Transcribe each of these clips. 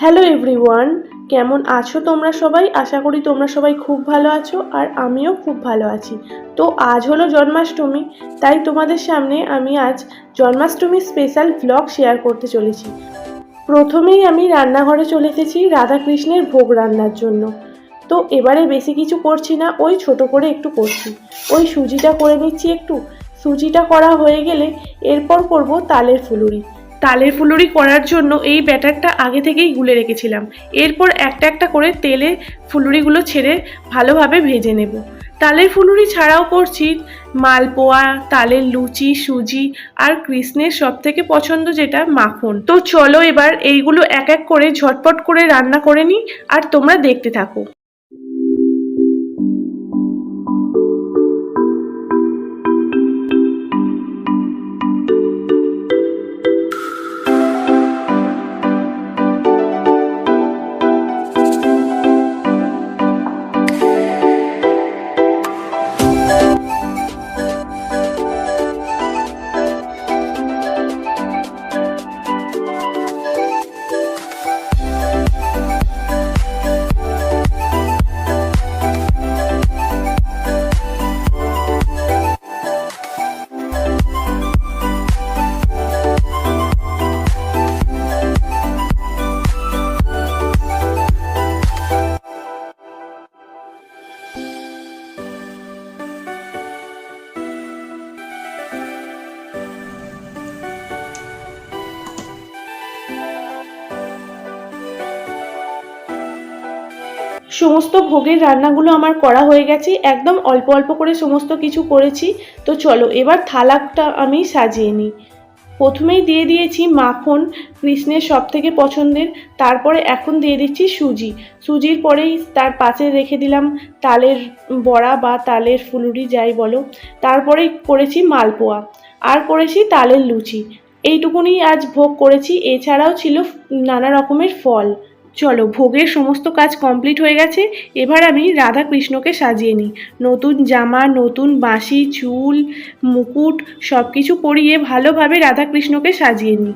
Hello everyone, কেমন আছো তোমরা সবাই? আশা করি তোমরা সবাই খুব ভালো আছো আর আমিও খুব ভালো আছি। তো আজ হলো জন্মাষ্টমী, তাই তোমাদের সামনে আমি আজ জন্মাষ্টমীর স্পেশাল ভ্লগ শেয়ার করতে চলেছি। প্রথমেই আমি রান্নাঘরে চলে এসেছি রাধাকৃষ্ণের ভোগ রান্নার জন্য। তো এবারে বেশি কিছু করছি না, ওই ছোট করে একটু করছি। ওই সুজিটা করে নিচ্ছি একটু। সুজিটা করা হয়ে গেলে এরপর করব তালের ফুলুরি। তালের ফুলুরি করার জন্য এই ব্যাটারটা আগে থেকেই গুলে রেখেছিলাম। এরপর একটা একটা করে তেলে ফুলুরিগুলো ছেড়ে ভালোভাবে ভেজে নেব। তালের ফুলুরি ছাড়াও করছি মালপোয়া, তালের লুচি, সুজি আর কৃষ্ণের সবথেকে পছন্দ যেটা মাখন। তো চলো এবার এইগুলো এক এক করে ঝটপট করে রান্না করে নিই আর তোমরা দেখতে থাকো। সমস্ত ভোগের রান্নাগুলো আমার করা হয়ে গেছে, একদম অল্প অল্প করে সমস্ত কিছু করেছি। তো চলো এবার থালাটা আমি সাজিয়ে নিই। প্রথমেই দিয়ে দিয়েছি মাখন, কৃষ্ণের সবথেকে পছন্দের। তারপরে এখন দিয়ে দিচ্ছি সুজি। সুজির পরেই তার পাশে রেখে দিলাম তালের বড়া বা তালের ফুলুরি যাই বলো। তারপরেই করেছি মালপোয়া আর করেছি তালের লুচি। এইটুকুনি আজ ভোগ করেছি, এছাড়াও ছিল নানা রকমের ফল। চলো ভোগের সমস্ত কাজ কমপ্লিট হয়ে গেছে। এবার আমি রাধা কৃষ্ণকে সাজিয়ে নিই। নতুন জামা, নতুন বাঁশি, চুল, মুকুট সব কিছু পরিয়ে ভালোভাবে রাধা কৃষ্ণকে সাজিয়ে নিই।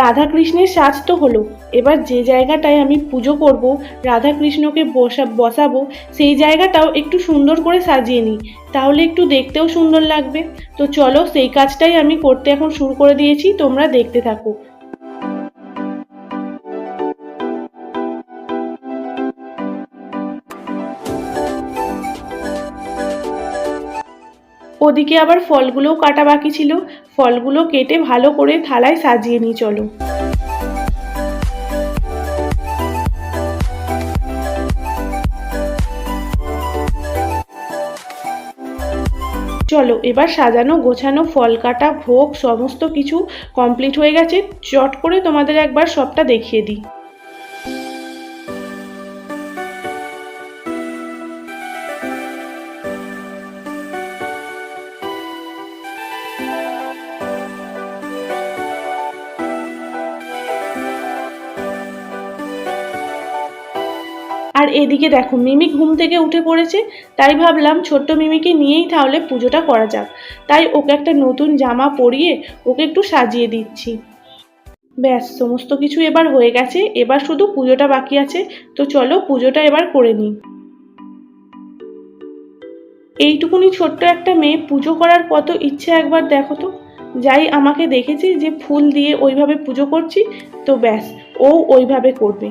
রাধাকৃষ্ণের সাজ তো হলো, এবার যে জায়গাটায় আমি পুজো করব, রাধাকৃষ্ণকে বসাবো, সেই জায়গাটাও একটু সুন্দর করে সাজিয়ে নিই, তাহলে একটু দেখতেও সুন্দর লাগবে। তো চলো সেই কাজটাই আমি করতে এখন শুরু করে দিয়েছি, তোমরা দেখতে থাকো। ওদিকে আবার ফলগুলোও কাটা বাকি ছিল, ফলগুলো কেটে ভালো করে থালায় সাজিয়ে নিই। চলো চলো এবার সাজানো গোছানো ফল কাটা ভোগ সমস্ত কিছু কমপ্লিট হয়ে গেছে। চট করে তোমাদের একবার সবটা দেখিয়ে দিই। আর এদিকে দেখো মিমি ঘুম থেকে উঠে পড়েছে, তাই ভাবলাম ছোট্ট মিমিকে নিয়েই তাহলে পুজোটা করা যাক। তাই ওকে একটা নতুন জামা পরিয়ে ওকে একটু সাজিয়ে দিচ্ছি। ব্যাস সমস্ত কিছু এবার হয়ে গেছে, এবার শুধু পুজোটা বাকি আছে। তো চলো পুজোটা এবার করে নিই। এইটুকুনি ছোট্ট একটা মেয়ে পুজো করার কত ইচ্ছে একবার দেখো তো। যাই আমাকে দেখেছি যে ফুল দিয়ে ওইভাবে পুজো করছি, তো ব্যাস ও ওইভাবে করবে।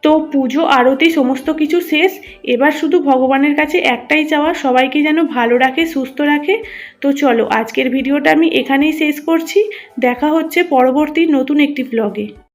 তো পুজো আরতি সমস্ত কিছু শেষ। এবার শুধু ভগবানের কাছে একটাই চাওয়া, সবাইকে যেন ভালো রাখে, সুস্থ রাখে। তো চলো আজকের ভিডিওটা আমি এখানেই শেষ করছি। দেখা হচ্ছে পরবর্তী নতুন একটি ব্লগে।